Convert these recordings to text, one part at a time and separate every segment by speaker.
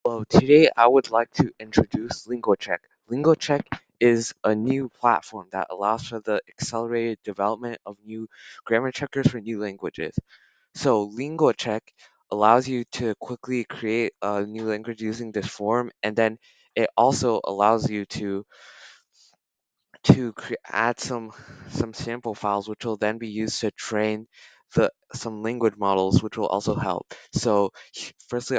Speaker 1: Well, today I would like to introduce LinguaCheck. LinguaCheck is a new platform that allows for the accelerated development of new grammar checkers for new languages. So, LinguaCheck allows you to quickly create a new language using this form, and then it also allows you to add some sample files, which will then be used to train some language models, which will also help. So, firstly,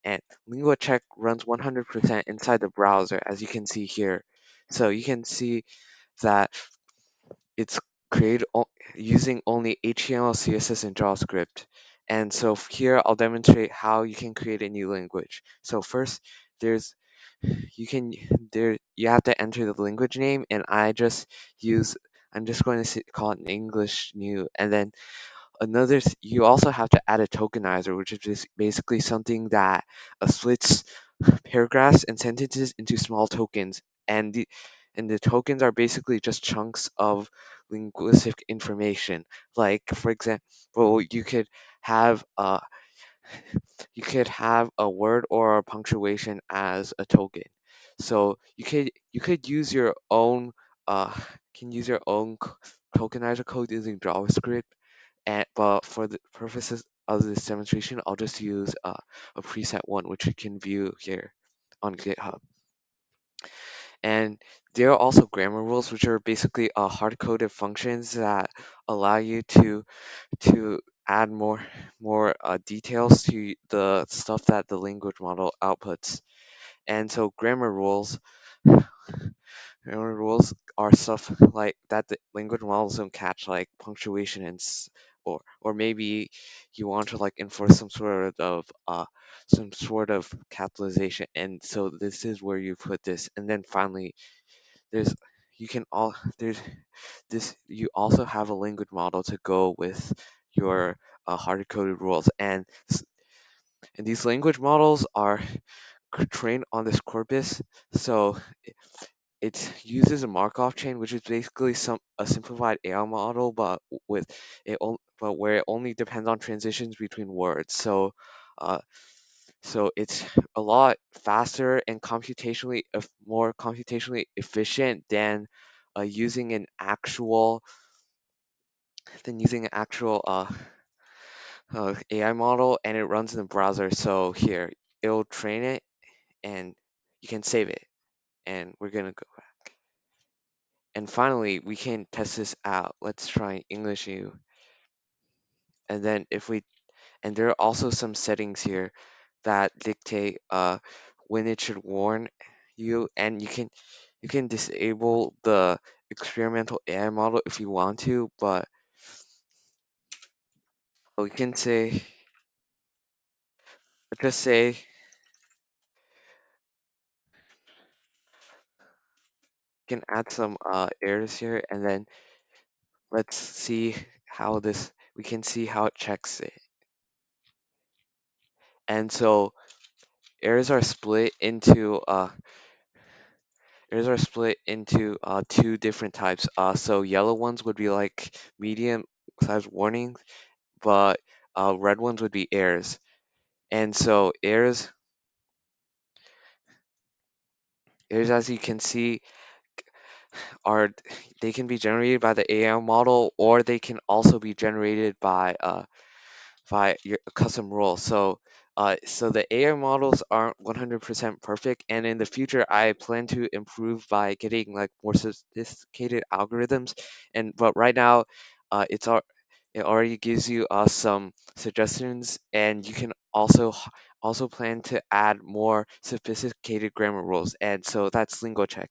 Speaker 1: and LinguaCheck runs 100% inside the browser, as you can see here. So you can see that it's created using only HTML, CSS, and JavaScript. And so here I'll demonstrate how you can create a new language. So first, there's you can there you have to enter the language name, and use I'm just going to call it an English new, and then you also have to add a tokenizer, which is just basically something that splits paragraphs and sentences into small tokens, and the tokens are basically just chunks of linguistic information. Like, for example, have a you could have a word or a punctuation as a token. So you could use your own uh can use your own tokenizer code using JavaScript, and but for the purposes of this demonstration, I'll just use a preset one, which you can view here on GitHub. And there are also grammar rules, which are basically hard-coded functions that allow you to add more details to the stuff that the language model outputs. And so grammar rules are stuff like that the language models don't catch, like punctuation or maybe you want to like enforce some sort of capitalization. And so this is where you put this. And then finally, there's you can all there's this you also have a language model to go with your hard coded rules, and these language models are trained on this corpus. So it uses a Markov chain, which is basically a simplified AI model, but but where it only depends on transitions between words. Uh, so it's a lot faster and more computationally efficient using an actual using an actual AI model, and it runs in the browser. So here, it'll train it, and you can save it. And we're gonna go. And finally, we can test this out. Let's try English U. And then and there are also some settings here that dictate when it should warn you, and you can disable the experimental AI model if you want to, but we can say let's just say can add some errors here, and then let's see we can see how it checks it. And so errors are split into two different types. So yellow ones would be like medium size warnings, but red ones would be errors. And so errors, as you can see, are they can be generated by the AI model, or they can also be generated by your custom rule. So the AI models aren't 100% perfect, and in the future, I plan to improve by getting like more sophisticated algorithms. And but right now, it already gives you some suggestions, and you can also plan to add more sophisticated grammar rules. And so that's LinguaCheck.